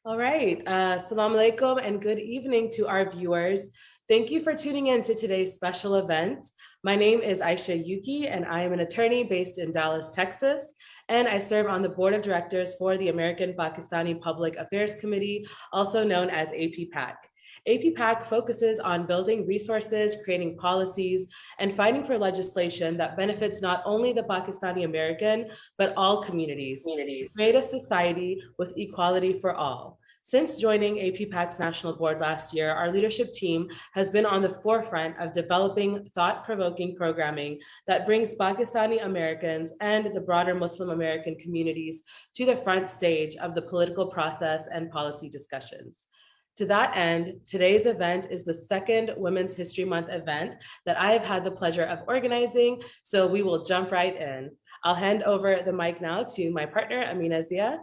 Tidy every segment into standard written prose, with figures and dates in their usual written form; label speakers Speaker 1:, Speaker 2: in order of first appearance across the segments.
Speaker 1: All right. Assalamu alaikum and good evening to our viewers. Thank you for tuning in to today's special event. My name is Aisha U-Kiu and I am an attorney based in Dallas, Texas, and I serve on the board of directors for the American Pakistani Public Affairs Committee, also known as APPAC. APPAC focuses on building resources, creating policies, and fighting for legislation that benefits not only the Pakistani American, but all communities to create a society with equality for all. Since joining APPAC's national board last year, our leadership team has been on the forefront of developing thought-provoking programming that brings Pakistani Americans and the broader Muslim American communities to the front stage of the political process and policy discussions. To that end, today's event is the second Women's History Month event that I have had the pleasure of organizing, so we will jump right in. I'll hand over the mic now to my partner, Ameena Zia.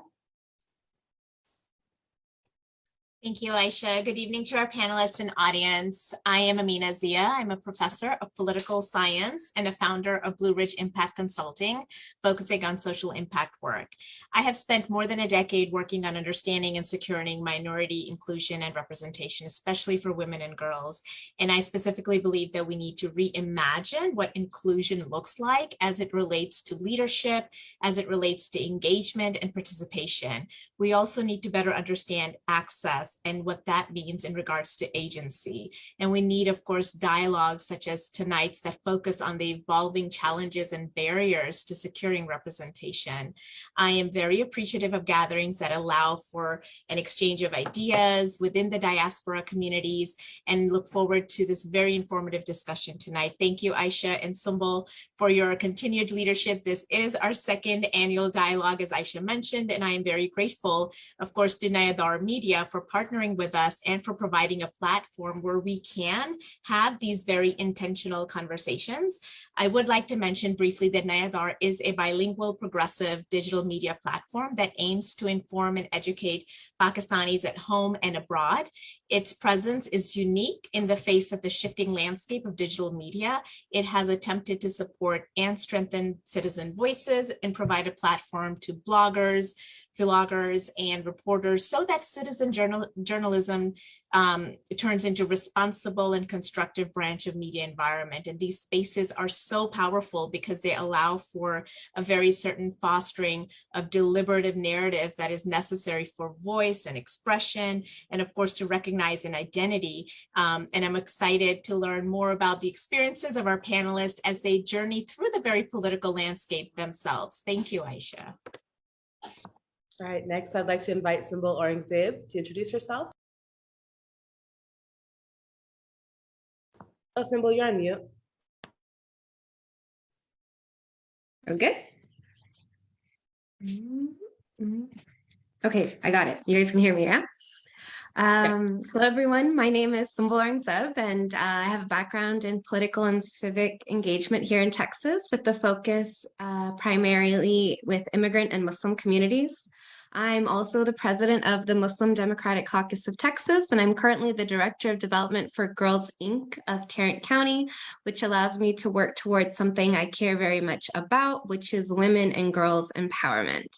Speaker 2: Thank you, Aisha. Good evening to our panelists and audience. I am Ameena Zia. I'm a professor of political science and a founder of Blue Ridge Impact Consulting, focusing on social impact work. I have spent more than a decade working on understanding and securing minority inclusion and representation, especially for women and girls. And I specifically believe that we need to reimagine what inclusion looks like as it relates to leadership, as it relates to engagement and participation. We also need to better understand access and what that means in regards to agency. And we need, of course, dialogues such as tonight's that focus on the evolving challenges and barriers to securing representation. I am very appreciative of gatherings that allow for an exchange of ideas within the diaspora communities and look forward to this very informative discussion tonight. Thank you, Aisha and Sumbel, for your continued leadership. This is our second annual dialogue, as Aisha mentioned, and I am very grateful, of course, to Nayadar Media for partnering with us and for providing a platform where we can have these very intentional conversations. I would like to mention briefly that Nayadar is a bilingual progressive digital media platform that aims to inform and educate Pakistanis at home and abroad. Its presence is unique in the face of the shifting landscape of digital media. It has attempted to support and strengthen citizen voices and provide a platform to bloggers, vloggers, and reporters so that citizen journalism turns into responsible and constructive branch of media environment. And these spaces are so powerful because they allow for a very certain fostering of deliberative narrative that is necessary for voice and expression, and of course to recognize an identity. And I'm excited to learn more about the experiences of our panelists as they journey through the very political landscape themselves. Thank you, Aisha.
Speaker 1: All right, next I'd like to invite Sumbel Zeb to introduce herself. Oh, Sumbel, you're on mute.
Speaker 3: Okay. Okay, I got it. You guys can hear me, yeah? Hello, everyone. My name is Sumbel Zeb, and I have a background in political and civic engagement here in Texas with the focus primarily with immigrant and Muslim communities. I'm also the president of the Muslim Democratic Caucus of Texas, and I'm currently the director of development for Girls Inc. of Tarrant County, which allows me to work towards something I care very much about, which is women and girls empowerment.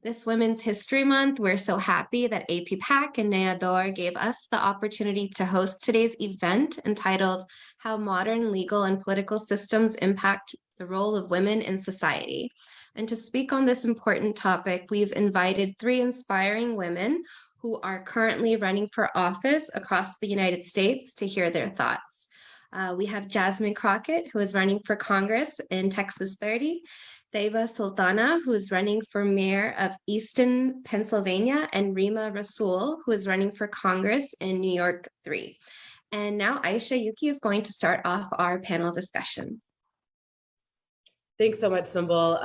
Speaker 3: This Women's History Month, we're so happy that APPAC and Nayador gave us the opportunity to host today's event entitled How Modern Legal and Political Systems Impact the Role of Women in Society. And to speak on this important topic, we've invited 3 inspiring women who are currently running for office across the United States to hear their thoughts. We have Jasmine Crockett, who is running for Congress in Texas 30, Taiba Sultana, who is running for mayor of Easton, Pennsylvania, and Reema Rasool, who is running for Congress in New York 3. And now Aisha U-Kiu is going to start off our panel discussion.
Speaker 1: Thanks so much, Sumbel.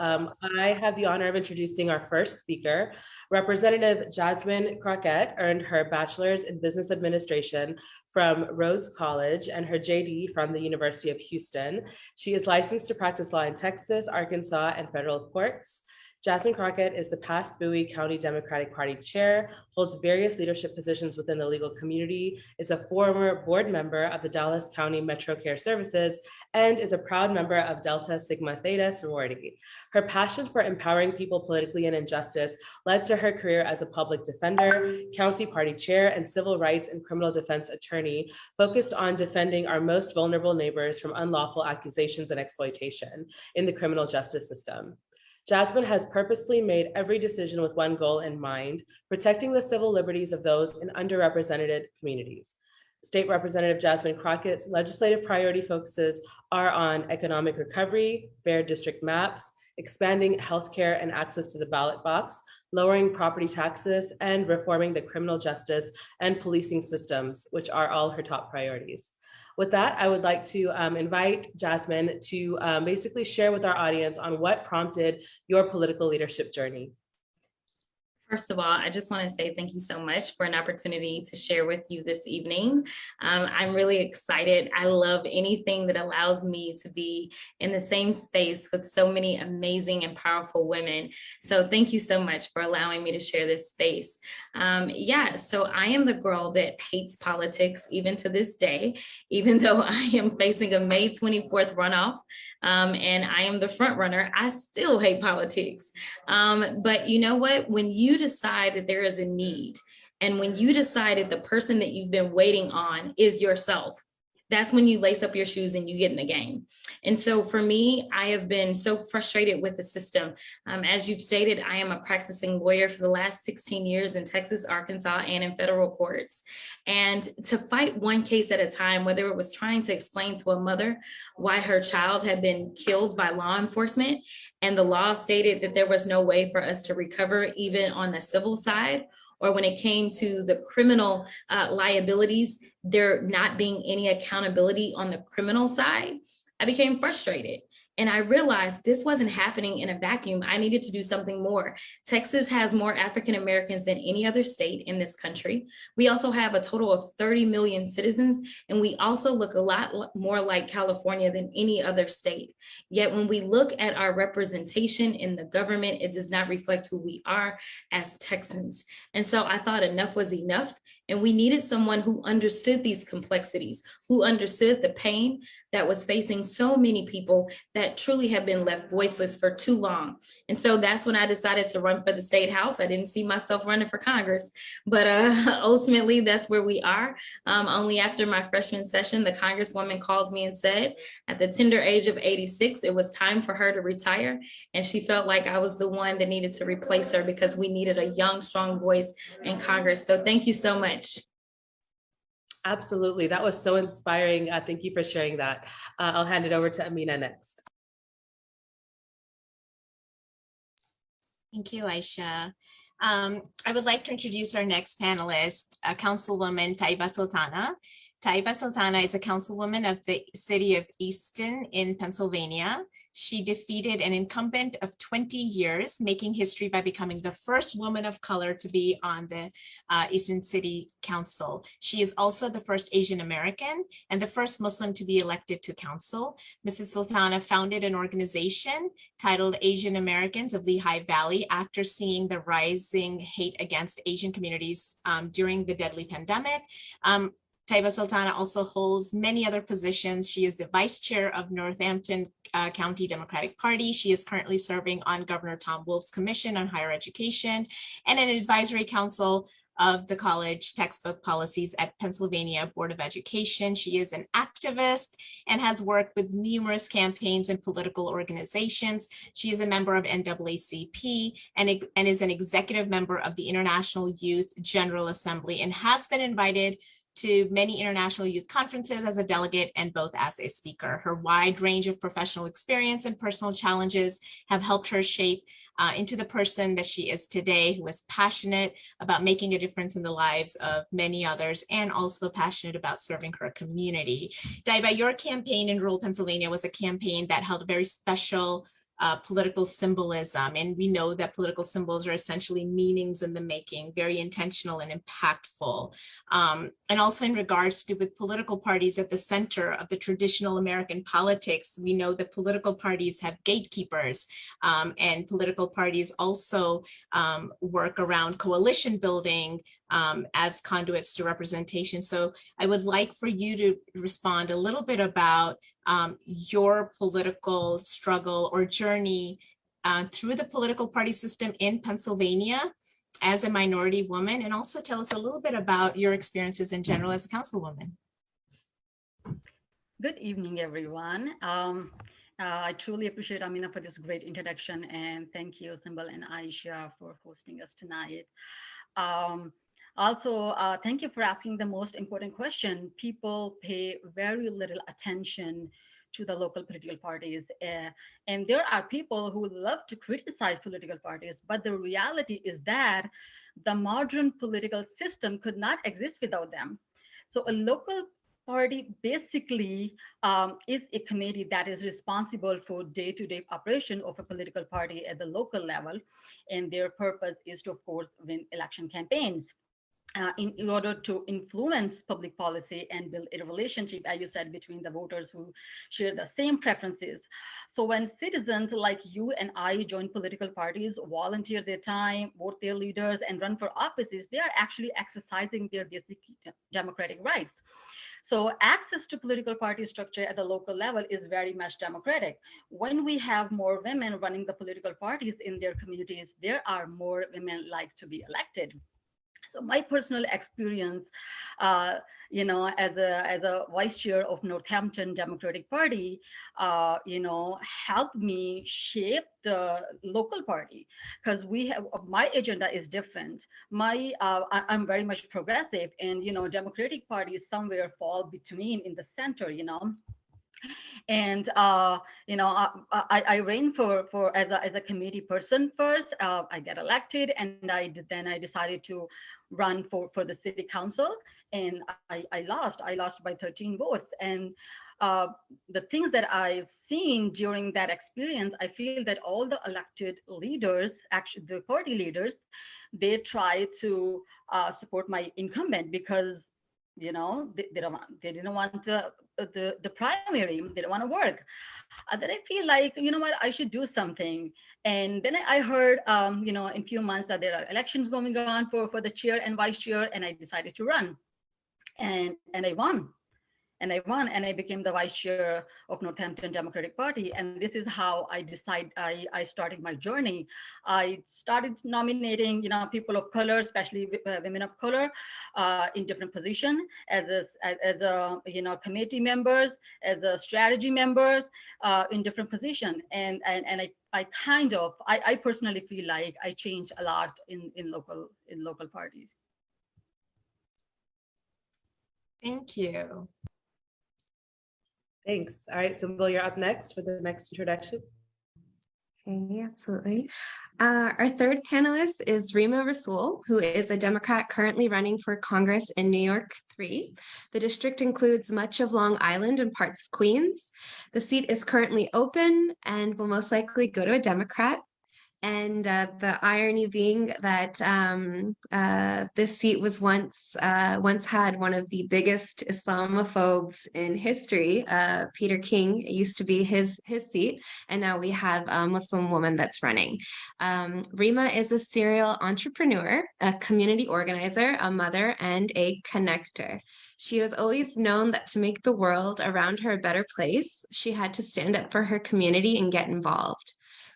Speaker 1: I have the honor of introducing our first speaker. Representative Jasmine Crockett earned her bachelor's in business administration from Rhodes College and her JD from the University of Houston. She is licensed to practice law in Texas, Arkansas, and federal courts. Jasmine Crockett is the past Bowie County Democratic Party chair, holds various leadership positions within the legal community, is a former board member of the Dallas County Metro Care Services, and is a proud member of Delta Sigma Theta sorority. Her passion for empowering people politically and in justice led to her career as a public defender, county party chair, and civil rights and criminal defense attorney, focused on defending our most vulnerable neighbors from unlawful accusations and exploitation in the criminal justice system. Jasmine has purposely made every decision with one goal in mind: protecting the civil liberties of those in underrepresented communities. State Representative Jasmine Crockett's legislative priority focuses are on economic recovery, fair district maps, expanding healthcare and access to the ballot box, lowering property taxes, and reforming the criminal justice and policing systems, which are all her top priorities. With that, I would like to invite Jasmine to basically share with our audience on what prompted your political leadership journey.
Speaker 4: First of all, I just want to say thank you so much for an opportunity to share with you this evening. I'm really excited. I love anything that allows me to be in the same space with so many amazing and powerful women. So thank you so much for allowing me to share this space. So I am the girl that hates politics even to this day, even though I am facing a May 24th runoff and I am the front runner, I still hate politics. But you know what? When you decide that there is a need, and when you decided the person that you've been waiting on is yourself, that's when you lace up your shoes and you get in the game. And so for me, I have been so frustrated with the system. As you've stated, I am a practicing lawyer for the last 16 years in Texas, Arkansas, and in federal courts. And to fight one case at a time, whether it was trying to explain to a mother why her child had been killed by law enforcement, and the law stated that there was no way for us to recover even on the civil side, or when it came to the criminal liabilities, there not being any accountability on the criminal side, I became frustrated. And I realized this wasn't happening in a vacuum. I needed to do something more. Texas has more African Americans than any other state in this country. We also have a total of 30 million citizens, and we also look a lot more like California than any other state. Yet when we look at our representation in the government, it does not reflect who we are as Texans. And so I thought enough was enough. And we needed someone who understood these complexities, who understood the pain that was facing so many people that truly have been left voiceless for too long. And so that's when I decided to run for the state house. I didn't see myself running for Congress, but ultimately that's where we are. Only after my freshman session, the Congresswoman called me and said, at the tender age of 86, it was time for her to retire. And she felt like I was the one that needed to replace her because we needed a young, strong voice in Congress. So thank you so much.
Speaker 1: Absolutely. That was so inspiring. Thank you for sharing that. I'll hand it over to Ameena next.
Speaker 2: Thank you, Aisha. I would like to introduce our next panelist, Councilwoman Taiba Sultana. Taiba Sultana is a councilwoman of the city of Easton in Pennsylvania. She defeated an incumbent of 20 years, making history by becoming the first woman of color to be on the Easton City Council. She is also the first Asian American and the first Muslim to be elected to council. Mrs. Sultana founded an organization titled Asian Americans of Lehigh Valley after seeing the rising hate against Asian communities during the deadly pandemic. Taiba Sultana also holds many other positions. She is the vice chair of Northampton County Democratic Party. She is currently serving on Governor Tom Wolf's Commission on Higher Education and an advisory council of the college textbook policies at Pennsylvania Board of Education. She is an activist and has worked with numerous campaigns and political organizations. She is a member of NAACP and is an executive member of the International Youth General Assembly and has been invited to many international youth conferences as a delegate and both as a speaker. Her wide range of professional experience and personal challenges have helped her shape into the person that she is today, who is passionate about making a difference in the lives of many others and also passionate about serving her community. Taiba, your campaign in rural Pennsylvania was a campaign that held a very special political symbolism. And we know that political symbols are essentially meanings in the making, very intentional and impactful. And also in regards to with political parties at the center of the traditional American politics, we know that political parties have gatekeepers, and political parties also work around coalition building as conduits to representation. So I would like for you to respond a little bit about your political struggle or journey through the political party system in Pennsylvania as a minority woman, and also tell us a little bit about your experiences in general as a councilwoman.
Speaker 5: Good evening, everyone. I truly appreciate Ameena for this great introduction, and thank you, Sumbel and Aisha, for hosting us tonight. Also, thank you for asking the most important question. People pay very little attention to the local political parties. And there are people who love to criticize political parties, but the reality is that the modern political system could not exist without them. So a local party basically is a committee that is responsible for day-to-day operation of a political party at the local level. And their purpose is to, of course, win election campaigns. In order to influence public policy and build a relationship, as you said, between the voters who share the same preferences. So when citizens like you and I join political parties, volunteer their time, vote their leaders, and run for offices, they are actually exercising their basic democratic rights. So access to political party structure at the local level is very much democratic. When we have more women running the political parties in their communities, there are more women like to be elected. So my personal experience, as a vice chair of Northampton Democratic Party, helped me shape the local party, because my agenda is different. I'm very much progressive, and Democratic parties somewhere fall between in the center, And I ran for as a committee person first. I get elected, and then I decided to run for the city council, and I lost by 13 votes. And the things that I've seen during that experience, I feel that all the elected leaders, actually the party leaders, they try to support my incumbent because they didn't want the primary, they don't want to work. Then I feel like, what, I should do something. And then I heard, in a few months that there are elections going on for the chair and vice chair, and I decided to run. And I won. And I became the vice chair of Northampton Democratic Party. And this is how I started my journey. I started nominating, people of color, especially women of color, in different positions as a committee members, as a strategy members, in different positions. And I personally feel like I changed a lot in local parties.
Speaker 2: Thank you.
Speaker 1: Thanks. All right, Sumbel, you're up next for the next introduction.
Speaker 3: Okay, absolutely. Our third panelist is Reema Rasool, who is a Democrat currently running for Congress in New York 3. The district includes much of Long Island and parts of Queens. The seat is currently open and will most likely go to a Democrat. And the irony being that this seat was once had one of the biggest Islamophobes in history. Peter King, it used to be his seat, and now we have a Muslim woman that's running. Reema is a serial entrepreneur, a community organizer, a mother, and a connector. She has always known that to make the world around her a better place, she had to stand up for her community and get involved.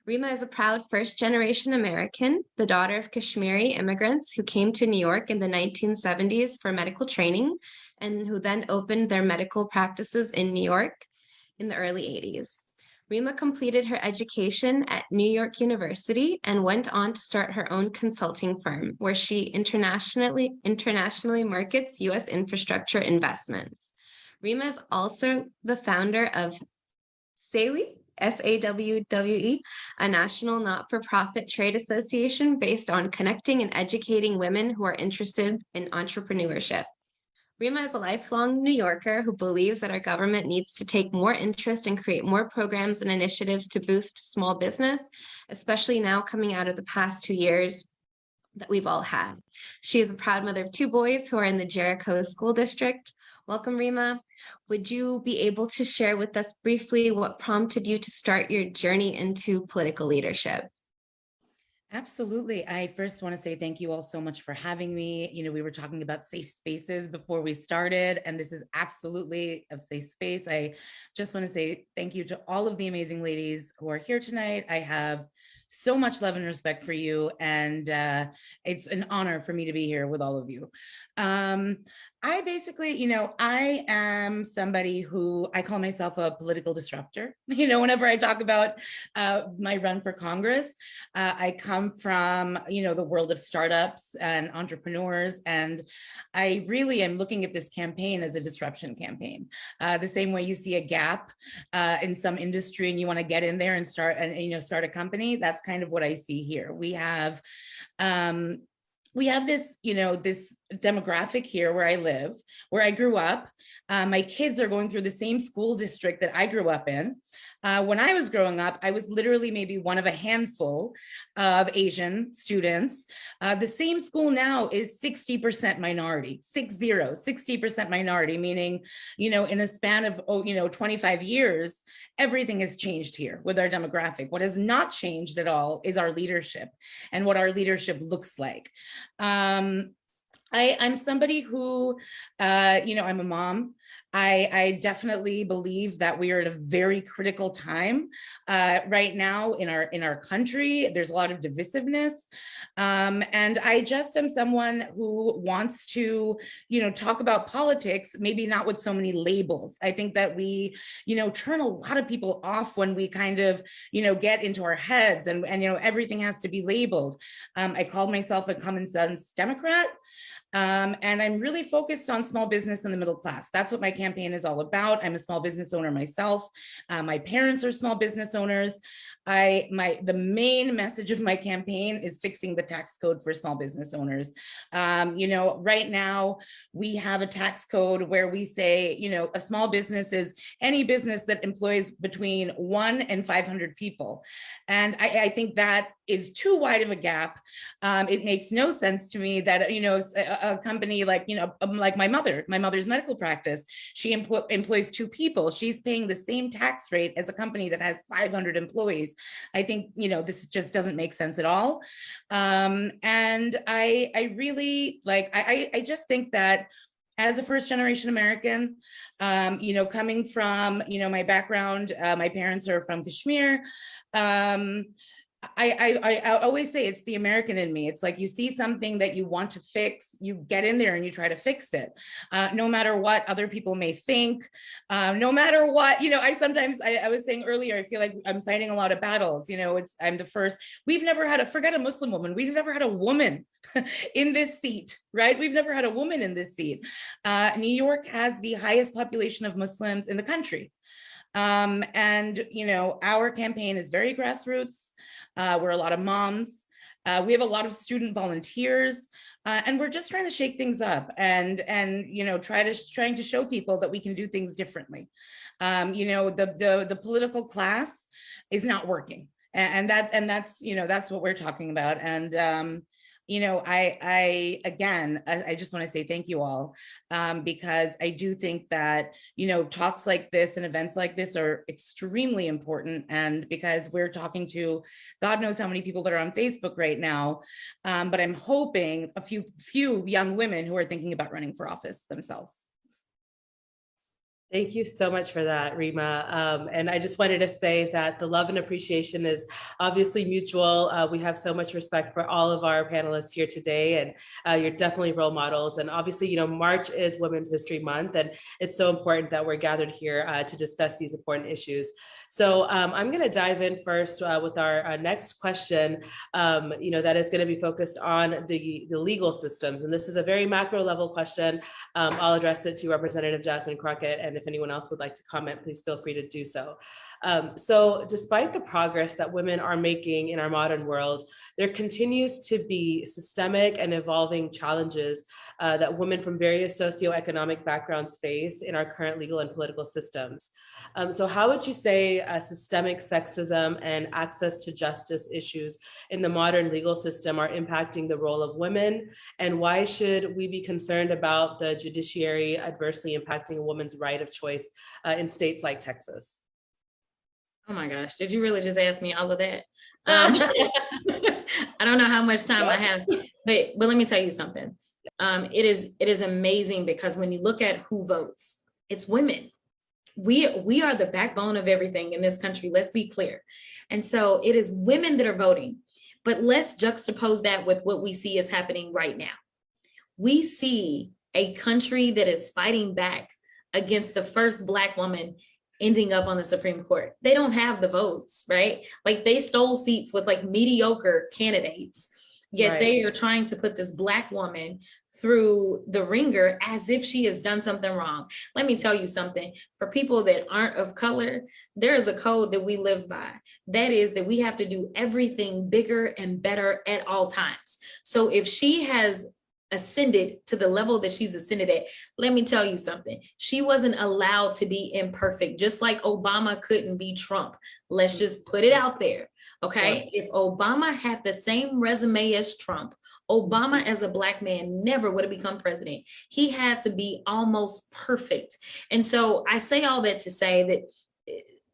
Speaker 3: Reema is a proud first-generation American, the daughter of Kashmiri immigrants who came to New York in the 1970s for medical training and who then opened their medical practices in New York in the early 80s. Reema completed her education at New York University and went on to start her own consulting firm, where she internationally markets U.S. infrastructure investments. Reema is also the founder of SAWE, SAWWE, a national not-for-profit trade association based on connecting and educating women who are interested in entrepreneurship. Reema is a lifelong New Yorker who believes that our government needs to take more interest and create more programs and initiatives to boost small business, especially now coming out of the past 2 years that we've all had. She is a proud mother of 2 boys who are in the Jericho School District. Welcome, Reema. Would you be able to share with us briefly what prompted you to start your journey into political leadership?
Speaker 6: Absolutely. I first want to say thank you all so much for having me. We were talking about safe spaces before we started, and this is absolutely a safe space. I just want to say thank you to all of the amazing ladies who are here tonight. I have so much love and respect for you, and it's an honor for me to be here with all of you. I basically, I am somebody who I call myself a political disruptor. Whenever I talk about my run for Congress, I come from, the world of startups and entrepreneurs. And I really am looking at this campaign as a disruption campaign. The same way you see a gap in some industry and you want to get in there and start a company. That's kind of what I see here. We have this, this demographic here where I live, where I grew up. My kids are going through the same school district that I grew up in. When I was growing up, I was literally maybe one of a handful of Asian students. The same school now is 60% minority, 60% minority, meaning, in a span of, 25 years, everything has changed here with our demographic. What has not changed at all is our leadership and what our leadership looks like. I'm somebody who, I'm a mom. I definitely believe that we are at a very critical time right now in our country. There's a lot of divisiveness. And I just am someone who wants to, talk about politics, maybe not with so many labels. I think that we, turn a lot of people off when we kind of, get into our heads and everything has to be labeled. I called myself a common sense Democrat. And I'm really focused on small business and the middle class. That's what my campaign is all about. I'm a small business owner myself. My parents are small business owners. The main message of my campaign is fixing the tax code for small business owners. Right now we have a tax code where we say, a small business is any business that employs between 1 and 500 people. And I think that is too wide of a gap. It makes no sense to me that, a company like my mother's medical practice, she employs 2 people. She's paying the same tax rate as a company that has 500 employees. I think, this just doesn't make sense at all. And I really I just think that as a first generation American, coming from, my background, my parents are from Kashmir. I always say it's the American in me. It's like you see something that you want to fix, you get in there and you try to fix it, no matter what other people may think, no matter what, I was saying earlier, I feel like I'm fighting a lot of battles. I'm the first. We've never had forget a Muslim woman. We've never had a woman in this seat, right? We've never had a woman in this seat. New York has the highest population of Muslims in the country. And, our campaign is very grassroots. We're a lot of moms. We have a lot of student volunteers, and we're just trying to shake things up and trying to show people that we can do things differently. The political class is not working, and that's what we're talking about. And I just want to say thank you all, because I do think that, talks like this and events like this are extremely important. And because we're talking to God knows how many people that are on Facebook right now, but I'm hoping a few young women who are thinking about running for office themselves.
Speaker 1: Thank you so much for that, Reema. And I just wanted to say that the love and appreciation is obviously mutual. We have so much respect for all of our panelists here today, and you're definitely role models. And obviously, March is Women's History Month, and it's so important that we're gathered here to discuss these important issues. So I'm going to dive in first with our next question, that is going to be focused on the legal systems. And this is a very macro level question. I'll address it to Representative Jasmine Crockett, and if anyone else would like to comment, please feel free to do so. So despite the progress that women are making in our modern world, there continues to be systemic and evolving challenges that women from various socioeconomic backgrounds face in our current legal and political systems. So how would you say systemic sexism and access to justice issues in the modern legal system are impacting the role of women? And why should we be concerned about the judiciary adversely impacting a woman's right of choice in states like Texas?
Speaker 4: Oh my gosh, did you really just ask me all of that? I don't know how much time I have, but let me tell you something. It is amazing because when you look at who votes, it's women. We are the backbone of everything in this country, let's be clear. And so it is women that are voting, but let's juxtapose that with what we see is happening right now. We see a country that is fighting back against the first Black woman ending up on the Supreme Court. They don't have the votes, right? Like they stole seats with like mediocre candidates, yet they are trying to put this Black woman through the ringer as if she has done something wrong. Let me tell you something. For people that aren't of color, there is a code that we live by. That is that we have to do everything bigger and better at all times. So if she has ascended to the level that she's ascended at, let me tell you something. She wasn't allowed to be imperfect, just like Obama couldn't be Trump. Let's just put it out there. Okay. If Obama had the same resume as Trump, Obama as a Black man never would have become president. He had to be almost perfect. And so I say all that to say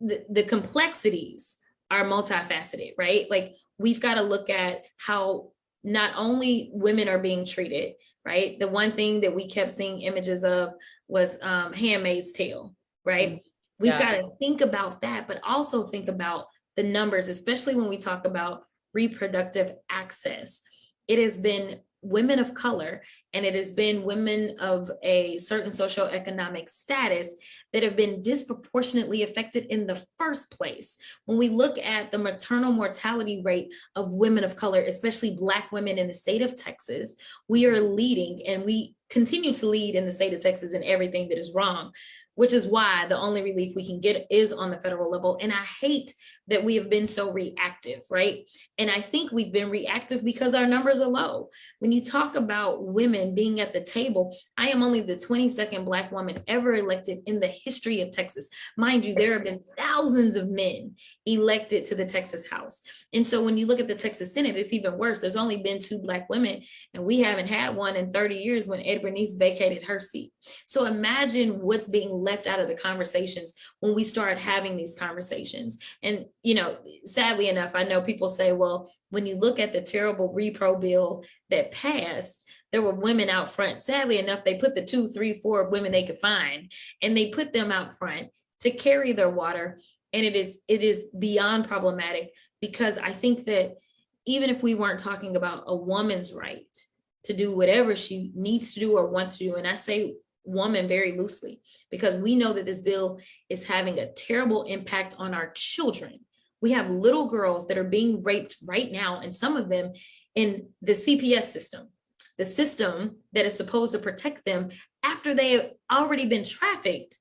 Speaker 4: that the complexities are multifaceted, right? Like we've got to look at how not only women are being treated, right? The one thing that we kept seeing images of was Handmaid's Tale, right? We've got to think about that, but also think about the numbers, especially when we talk about reproductive access. It has been women of color and it has been women of a certain socioeconomic status that have been disproportionately affected in the first place. When we look at the maternal mortality rate of women of color, especially Black women in the state of Texas, we are leading and we continue to lead in the state of Texas in everything that is wrong, which is why the only relief we can get is on the federal level. And I hate that we have been so reactive, right? And I think we've been reactive because our numbers are low. When you talk about women being at the table, I am only the 22nd Black woman ever elected in the history of Texas. Mind you, there have been thousands of men elected to the Texas House. And so when you look at the Texas Senate, it's even worse. There's only been 2 Black women, and we haven't had one in 30 years when Ed Bernice vacated her seat. So imagine what's being left out of the conversations when we start having these conversations. And, you know, sadly enough, I know people say, well, when you look at the terrible repro bill that passed, there were women out front. Sadly enough, they put the 2, 3, 4 women they could find, and they put them out front to carry their water. And it is beyond problematic, because I think that even if we weren't talking about a woman's right to do whatever she needs to do or wants to do, and I say woman very loosely, because we know that this bill is having a terrible impact on our children. We have little girls that are being raped right now, and some of them in the CPS system, the system that is supposed to protect them after they have already been trafficked.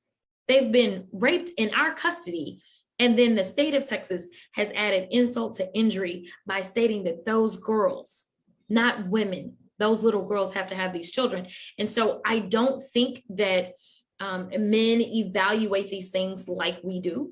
Speaker 4: They've been raped in our custody. And then the state of Texas has added insult to injury by stating that those girls, not women, those little girls have to have these children. And so I don't think that men evaluate these things like we do.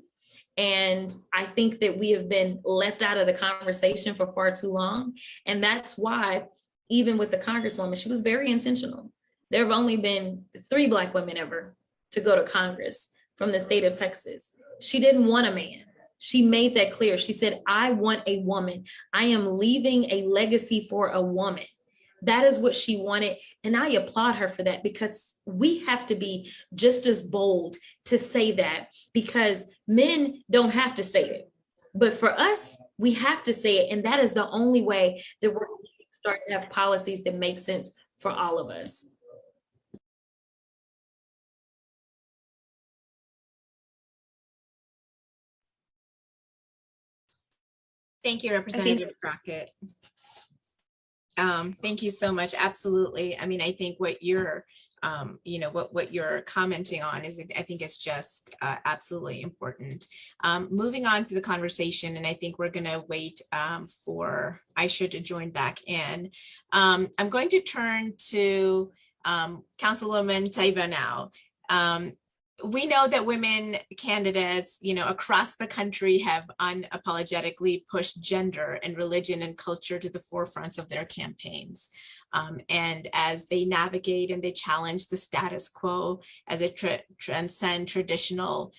Speaker 4: And I think that we have been left out of the conversation for far too long. And that's why, even with the Congresswoman, she was very intentional. There have only been 3 Black women ever to go to Congress from the state of Texas. She didn't want a man. She made that clear. She said, I want a woman. I am leaving a legacy for a woman. That is what she wanted. And I applaud her for that, because we have to be just as bold to say that, because men don't have to say it. But for us, we have to say it. And that is the only way that we're going to start to have policies that make sense for all of us.
Speaker 2: Thank you, Representative Crockett. Thank you so much. Absolutely. I mean, I think what you're, what you're commenting on is, I think it's just absolutely important. Moving on to the conversation, and I think we're going to wait for Aisha to join back in. I'm going to turn to Councilwoman Taiba now. We know that women candidates, across the country have unapologetically pushed gender and religion and culture to the forefronts of their campaigns. And as they navigate and they challenge the status quo, as it transcend traditional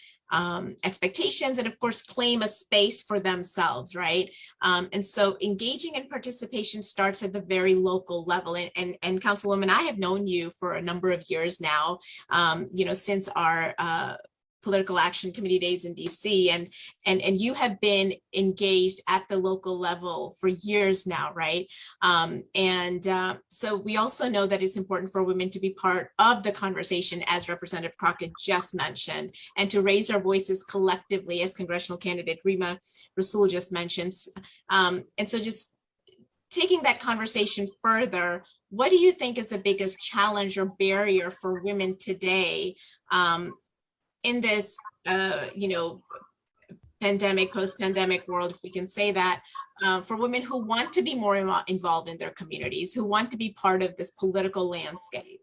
Speaker 2: expectations, and of course claim a space for themselves, right? And so engaging in participation starts at the very local level. And Councilwoman, I have known you for a number of years now, since our political action committee days in DC, and you have been engaged at the local level for years now, right? So we also know that it's important for women to be part of the conversation, as Representative Crockett just mentioned, and to raise our voices collectively, as congressional candidate Reema Rasool just mentioned. And so just taking that conversation further, what do you think is the biggest challenge or barrier for women today in this, pandemic, post-pandemic world, if we can say that, for women who want to be more involved in their communities, who want to be part of this political landscape?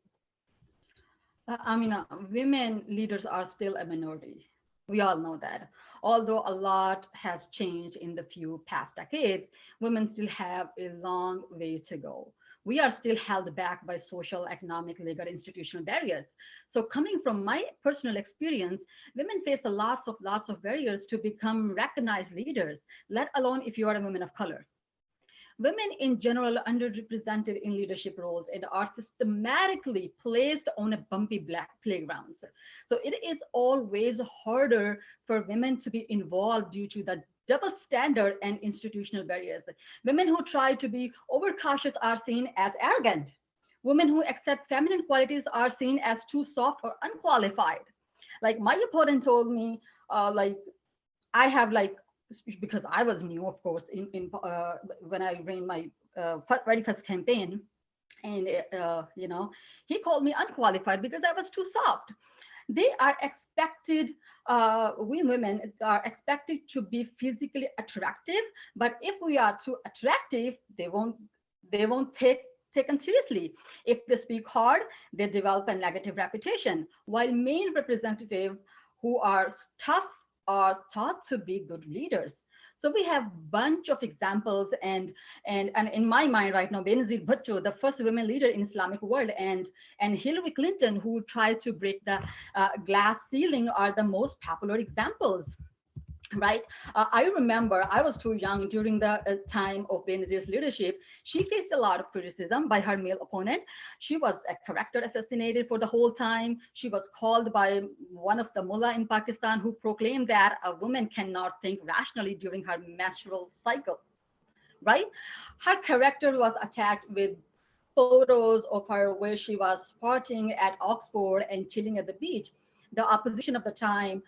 Speaker 5: Women leaders are still a minority. We all know that. Although a lot has changed in the few past decades, women still have a long way to go. We are still held back by social, economic, legal, institutional barriers. So coming from my personal experience, women face lots of barriers to become recognized leaders, let alone if you are a woman of color. Women in general are underrepresented in leadership roles and are systematically placed on a bumpy black playgrounds. So it is always harder for women to be involved due to the double standard and institutional barriers. Women who try to be overcautious are seen as arrogant. Women who accept feminine qualities are seen as too soft or unqualified. Like my opponent told me, because I was new, of course, when I ran my very first campaign, and he called me unqualified because I was too soft. They are expected, we women are expected to be physically attractive, but if we are too attractive, they won't take taken seriously. If they speak hard, they develop a negative reputation, while male representatives who are tough are thought to be good leaders. So we have a bunch of examples, and in my mind right now, Benazir Bhutto, the first women leader in Islamic world, and Hillary Clinton, who tried to break the glass ceiling, are the most popular examples. Right. I remember I was too young during the time of Benazir's leadership. She faced a lot of criticism by her male opponent. She was a character assassinated for the whole time. She was called by one of the mullah in Pakistan who proclaimed that a woman cannot think rationally during her menstrual cycle. Right. Her character was attacked with photos of her where she was partying at Oxford and chilling at the beach. The opposition of the time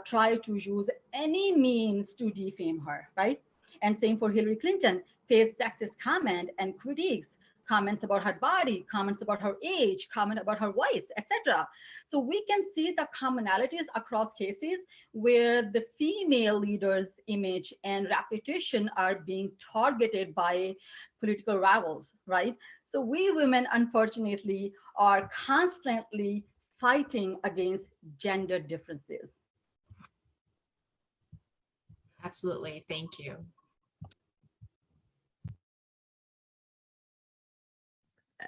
Speaker 5: tried to use any means to defame her, right? And same for Hillary Clinton, faced sexist comment and critiques, comments about her body, comments about her age, comment about her voice, etc. So we can see the commonalities across cases where the female leader's image and reputation are being targeted by political rivals, right? So we women, unfortunately, are constantly fighting against gender differences.
Speaker 2: Absolutely, thank you.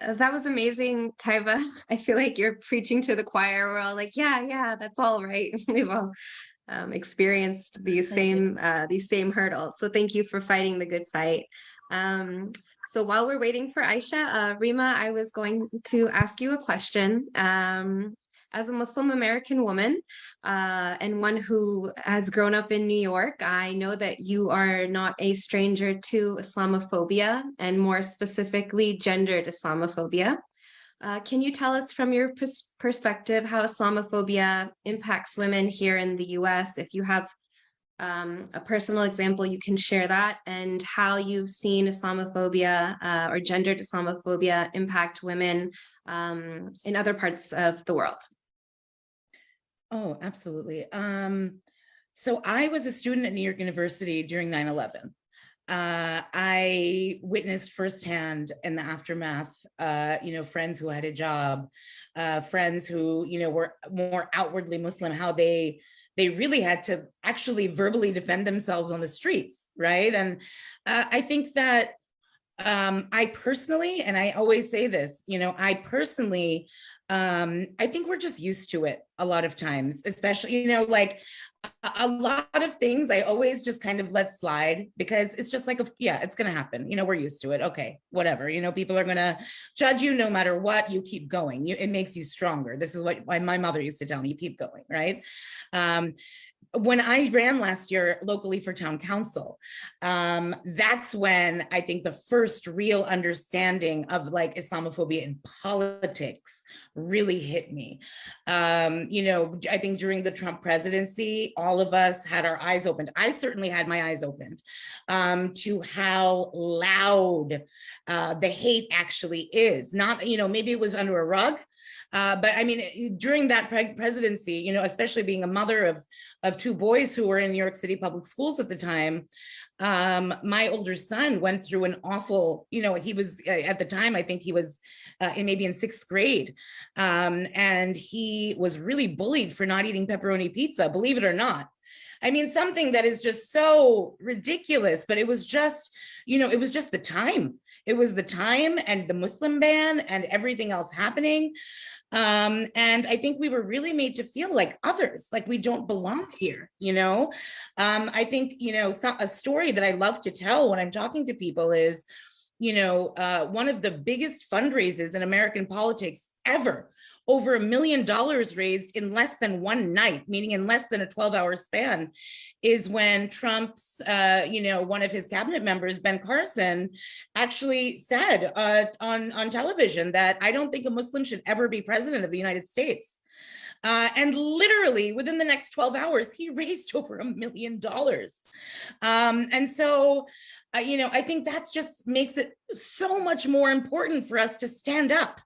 Speaker 3: That was amazing, Taiba. I feel like you're preaching to the choir. We're all like, yeah, that's all right. We've all experienced these same hurdles. So thank you for fighting the good fight. So while we're waiting for Aisha, Reema, I was going to ask you a question. As a Muslim American woman and one who has grown up in New York, I know that you are not a stranger to Islamophobia, and more specifically gendered Islamophobia. Can you tell us from your perspective how Islamophobia impacts women here in the US, if you have a personal example, you can share that and how you've seen Islamophobia or gendered Islamophobia impact women in other parts of the world.
Speaker 6: Oh, absolutely. So I was a student at New York University during 9/11. I witnessed firsthand in the aftermath, friends who had a job, friends who, were more outwardly Muslim, how they really had to actually verbally defend themselves on the streets, right? And I think that I personally, and I always say this, I personally, I think we're just used to it a lot of times, especially, like a lot of things I always just kind of let slide because it's just like, yeah, it's going to happen. We're used to it. Okay, whatever. People are going to judge you no matter what. You keep going. It makes you stronger. This is what my mother used to tell me, you keep going, right? When I ran last year locally for town council, that's when I think the first real understanding of like Islamophobia in politics really hit me. I think during the Trump presidency, all of us had our eyes opened. I certainly had my eyes opened to how loud the hate actually is. Not, maybe it was under a rug, but I mean, during that presidency, especially being a mother of two boys who were in New York City public schools at the time, my older son went through an awful, he was at the time, I think he was maybe in 6th grade. And he was really bullied for not eating pepperoni pizza, believe it or not. I mean, something that is just so ridiculous, but it was just, it was just the time. It was the time and the Muslim ban and everything else happening. And I think we were really made to feel like others, like we don't belong here, I think, a story that I love to tell when I'm talking to people is, one of the biggest fundraisers in American politics ever, over $1 million raised in less than one night, meaning in less than a 12-hour span, is when Trump's, one of his cabinet members, Ben Carson, actually said on television that I don't think a Muslim should ever be president of the United States. And literally within the next 12 hours, he raised over $1 million. And so, I think that just makes it so much more important for us to stand up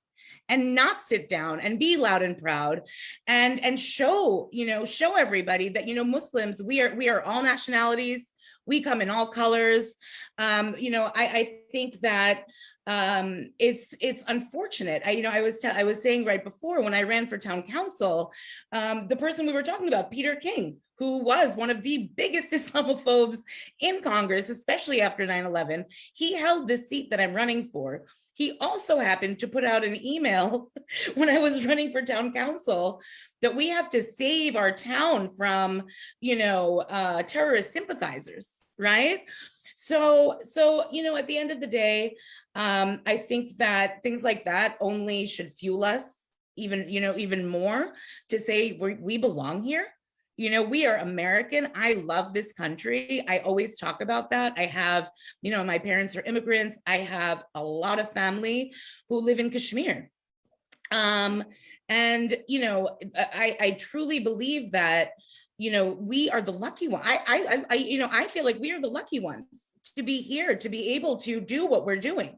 Speaker 6: and not sit down and be loud and proud and show everybody that, Muslims, we are all nationalities. We come in all colors. I think that it's unfortunate. I was saying right before when I ran for town council, the person we were talking about, Peter King, who was one of the biggest Islamophobes in Congress, especially after 9/11, he held the seat that I'm running for. He also happened to put out an email when I was running for town council that we have to save our town from, terrorist sympathizers, right? So, at the end of the day, I think that things like that only should fuel us even more to say we belong here. We are American. I love this country. I always talk about that. I have, my parents are immigrants. I have a lot of family who live in Kashmir. And, I truly believe that, we are the lucky one. I feel like we are the lucky ones to be here, to be able to do what we're doing.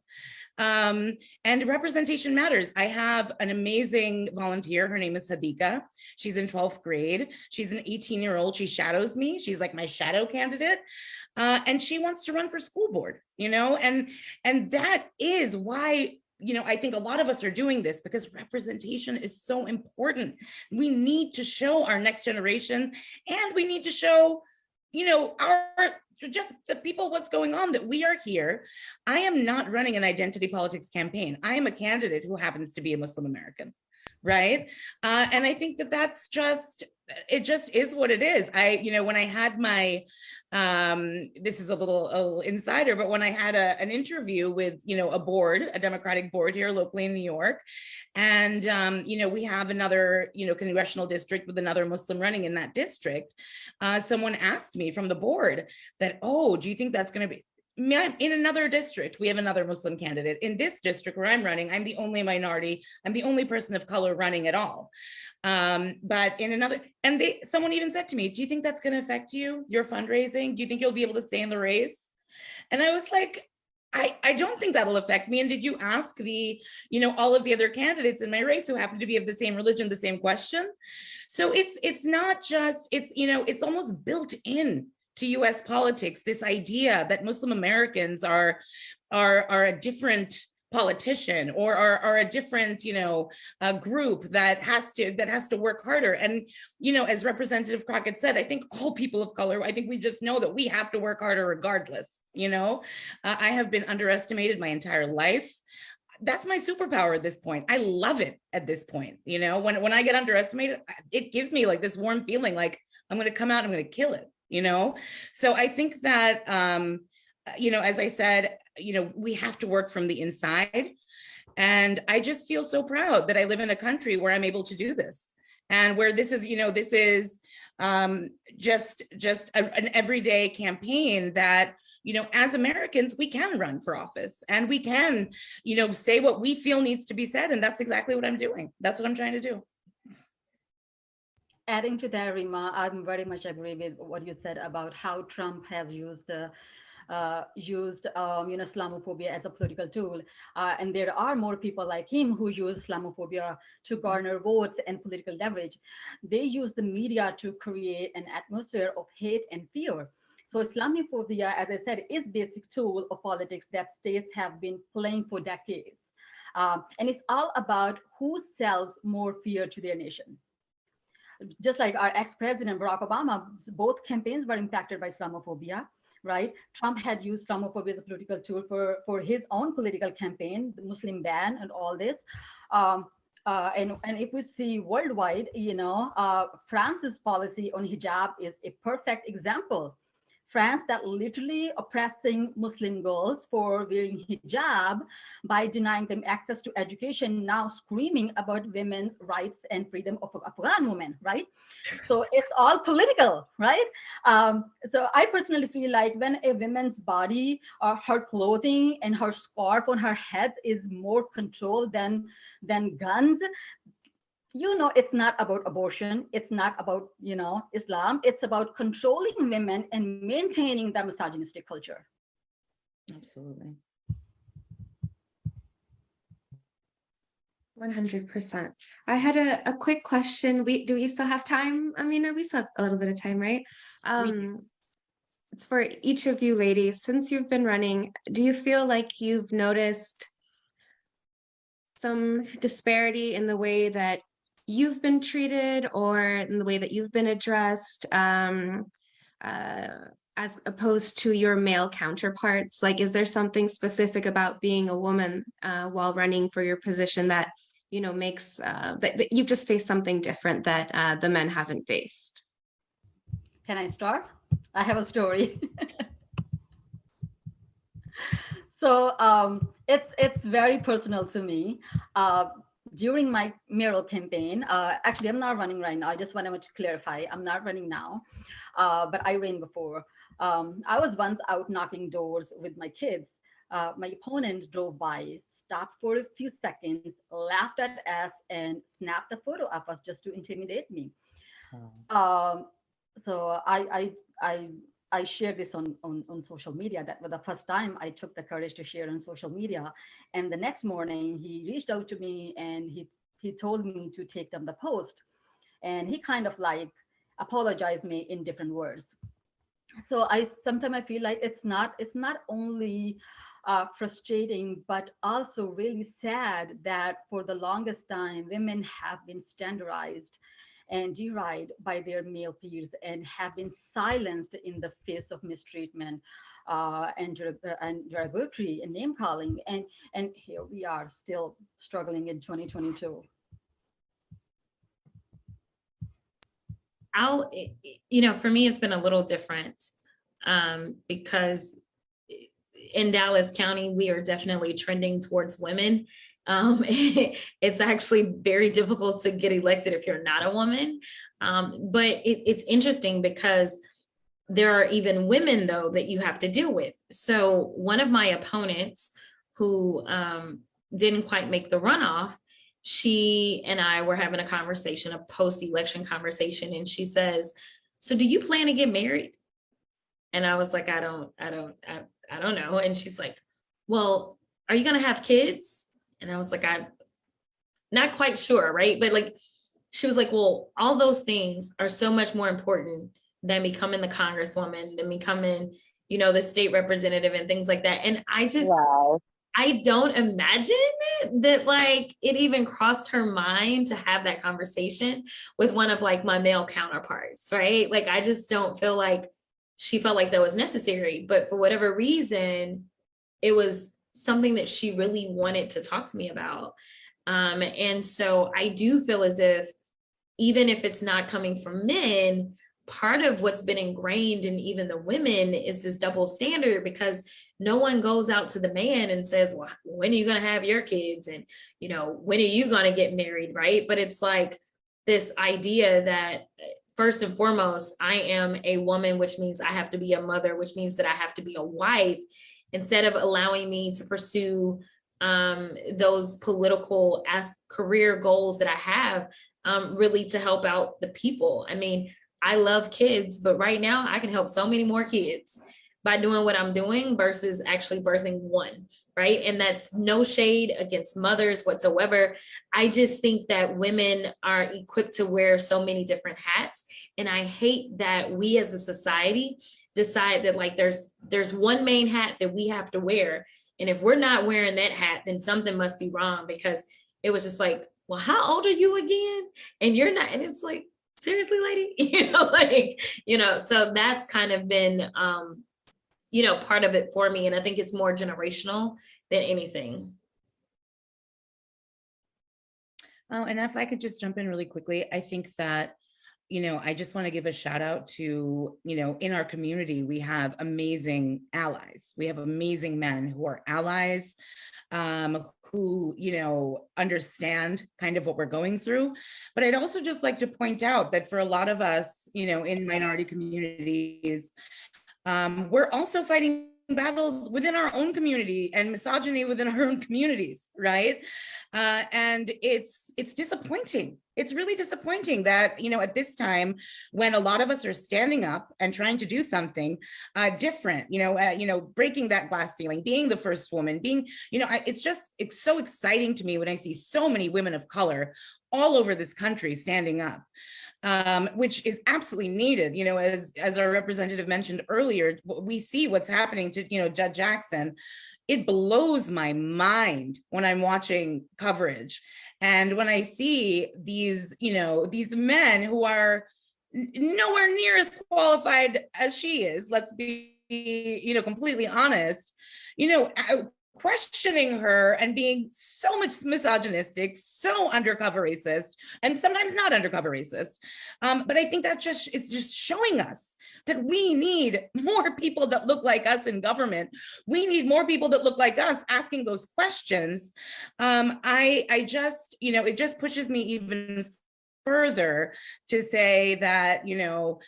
Speaker 6: And representation matters. I have an amazing volunteer. Her name is Hadika. She's in 12th grade. She's an 18-year-old. She shadows me. She's like my shadow candidate. And she wants to run for school board, and that is why, I think a lot of us are doing this because representation is so important. We need to show our next generation and we need to show, just the people what's going on, that we are here. I am not running an identity politics campaign. I am a candidate who happens to be a Muslim American, right? And I think that that's just, it just is what it is. When I had my, this is a little insider, but when I had an interview with, a board, a Democratic board here locally in New York, and, we have another, congressional district with another Muslim running in that district, someone asked me from the board that, oh, do you think that's going to be, in another district, we have another Muslim candidate. In this district where I'm running, I'm the only minority. I'm the only person of color running at all. But in another, and someone even said to me, do you think that's going to affect you, your fundraising? Do you think you'll be able to stay in the race? And I was like, I don't think that'll affect me. And did you ask all of the other candidates in my race who happen to be of the same religion, the same question? So it's not just, it's almost built in to US politics, this idea that Muslim Americans are a different politician or are a different a group that has to work harder. And as Representative Crockett said, I think all people of color, I think we just know that we have to work harder regardless. I have been underestimated my entire life. That's my superpower at this point. I love it at this point. When I get underestimated, it gives me like this warm feeling like I'm going to come out, I'm going to kill it. So I think that as I said, we have to work from the inside. And I just feel so proud that I live in a country where I'm able to do this, and where this is just an everyday campaign that as Americans, we can run for office and we can, say what we feel needs to be said. And that's exactly what I'm doing. That's what I'm trying to do.
Speaker 5: Adding to that, Reema, I'm very much agree with what you said about how Trump has used Islamophobia as a political tool. And there are more people like him who use Islamophobia to garner votes and political leverage. They use the media to create an atmosphere of hate and fear. So Islamophobia, as I said, is basic tool of politics that states have been playing for decades. And it's all about who sells more fear to their nation. Just like our ex-president Barack Obama, both campaigns were impacted by Islamophobia, right? Trump had used Islamophobia as a political tool for his own political campaign, the Muslim ban and all this. And if we see worldwide, France's policy on hijab is a perfect example. France that literally oppressing Muslim girls for wearing hijab by denying them access to education, now screaming about women's rights and freedom of Afghan women, right? So it's all political, right? So I personally feel like when a woman's body or her clothing and her scarf on her head is more controlled than guns, it's not about abortion. It's not about, Islam. It's about controlling women and maintaining the misogynistic culture.
Speaker 6: Absolutely.
Speaker 3: 100%. I had a quick question. Do we still have time? Ameena, we still have a little bit of time, right? It's for each of you ladies. Since you've been running, do you feel like you've noticed some disparity in the way that you've been treated or in the way that you've been addressed as opposed to your male counterparts? Like, is there something specific about being a woman while running for your position that, makes, that you've just faced something different that the men haven't faced?
Speaker 5: Can I start? I have a story. So it's very personal to me. During my mayoral campaign, actually, I'm not running right now. I just wanted to clarify, I'm not running now, but I ran before. I was once out knocking doors with my kids. My opponent drove by, stopped for a few seconds, laughed at us, and snapped a photo of us just to intimidate me. So I shared this on social media. That was the first time I took the courage to share on social media. And the next morning, he reached out to me and he told me to take down the post. And he kind of like apologized me in different words. So sometimes I feel like it's not only frustrating, but also really sad that for the longest time, women have been standardized and derided by their male peers and have been silenced in the face of mistreatment and derogatory and name calling. And here we are still struggling in 2022.
Speaker 4: For me, it's been a little different because in Dallas County, we are definitely trending towards women. It's actually very difficult to get elected if you're not a woman. But it's interesting because there are even women though that you have to deal with. So one of my opponents who didn't quite make the runoff, she and I were having a conversation, a post-election conversation, and she says, "So do you plan to get married?" And I was like, I don't know. And she's like, "Well, are you gonna have kids?" And I was like, I'm not quite sure, right? But like, she was like, "Well, all those things are so much more important than becoming the congresswoman, than becoming, you know, the state representative and things like that." And I just,
Speaker 7: Wow.
Speaker 4: I don't imagine that like it even crossed her mind to have that conversation with one of like my male counterparts, right? Like, I just don't feel like she felt like that was necessary, but for whatever reason, it was something that she really wanted to talk to me about. And so I do feel as if, even if it's not coming from men, part of what's been ingrained in even the women is this double standard, because no one goes out to the man and says, "Well, when are you going to have your kids? And, you know, when are you going to get married?" Right. But it's like this idea that first and foremost, I am a woman, which means I have to be a mother, which means that I have to be a wife, instead of allowing me to pursue those political career goals that I have, really to help out the people. I mean, I love kids, but right now I can help so many more kids by doing what I'm doing versus actually birthing one, right? And that's no shade against mothers whatsoever. I just think that women are equipped to wear so many different hats. And I hate that we as a society decide that like there's one main hat that we have to wear. And if we're not wearing that hat, then something must be wrong, because it was just like, "Well, how old are you again? And you're not," and it's like, seriously, lady, you know, like, you know, so that's kind of been, you know, part of it for me. And I think it's more generational than anything.
Speaker 6: Oh, and if I could just jump in really quickly, I think that, you know, I just want to give a shout out to, you know, in our community, we have amazing allies. We have amazing men who are allies, who, you know, understand kind of what we're going through. But I'd also just like to point out that for a lot of us, you know, in minority communities, we're also fighting battles within our own community and misogyny within our own communities, right? And it's disappointing. It's really disappointing that, you know, at this time, when a lot of us are standing up and trying to do something different, you know, breaking that glass ceiling, being the first woman, being, you know, it's so exciting to me when I see so many women of color all over this country standing up. Which is absolutely needed. You know, as our representative mentioned earlier, we see what's happening to, you know, Judge Jackson. It blows my mind when I'm watching coverage. And when I see these, you know, these men who are nowhere near as qualified as she is, let's be, you know, completely honest, you know, questioning her and being so much misogynistic, so undercover racist, and sometimes not undercover racist. But I think it's just showing us that we need more people that look like us in government. We need more people that look like us asking those questions. I just, you know, it just pushes me even further to say that, you know,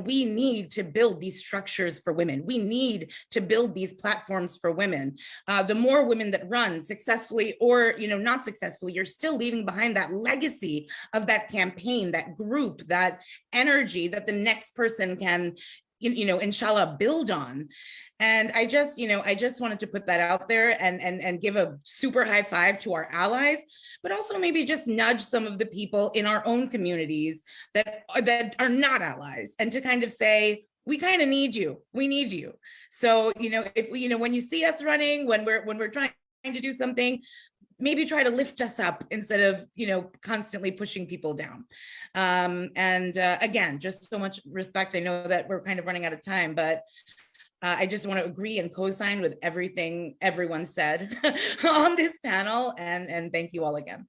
Speaker 6: we need to build these structures for women. We need to build these platforms for women. The more women that run successfully or, you know, not successfully, you're still leaving behind that legacy of that campaign, that group, that energy that the next person can, you know, inshallah, build on. And I just wanted to put that out there and give a super high five to our allies, but also maybe just nudge some of the people in our own communities that are not allies, and to kind of say, we kind of need you. We need you. So, you know, if we, you know, when you see us running, when we're trying to do something, maybe try to lift us up instead of, you know, constantly pushing people down. Again, just so much respect. I know that we're kind of running out of time, but I just want to agree and co-sign with everything everyone said on this panel, and thank you all again.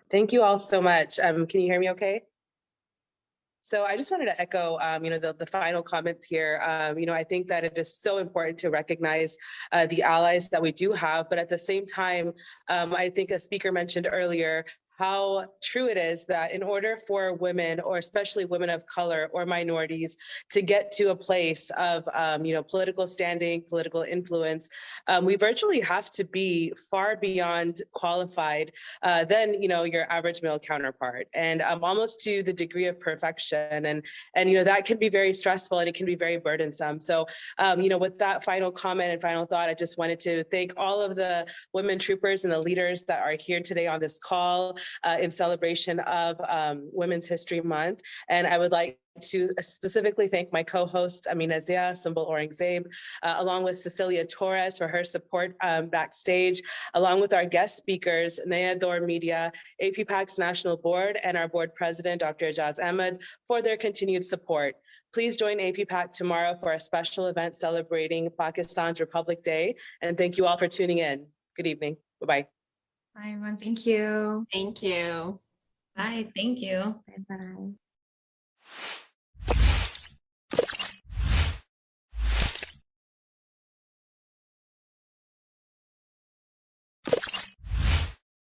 Speaker 1: Thank you all so much. Can you hear me okay? So I just wanted to echo, the final comments here. I think that it is so important to recognize the allies that we do have, but at the same time, I think a speaker mentioned earlier how true it is that in order for women, or especially women of color or minorities, to get to a place of, political standing, political influence, we virtually have to be far beyond qualified than, your average male counterpart, and almost to the degree of perfection. And that can be very stressful and it can be very burdensome. So, with that final comment and final thought, I just wanted to thank all of the women troopers and the leaders that are here today on this call in celebration of Women's History Month. And I would like to specifically thank my co-host, Ameena Zia, Sumbel Zeb, along with Cecilia Torres for her support backstage, along with our guest speakers, Naya Dor Media, APPAC's National Board, and our board president, Dr. Ijaz Ahmed, for their continued support. Please join APPAC tomorrow for a special event celebrating Pakistan's Republic Day. And thank you all for tuning in. Good evening. Bye-bye.
Speaker 3: Bye, everyone. Thank you.
Speaker 2: Thank you.
Speaker 4: Bye, thank you.
Speaker 3: Bye-bye.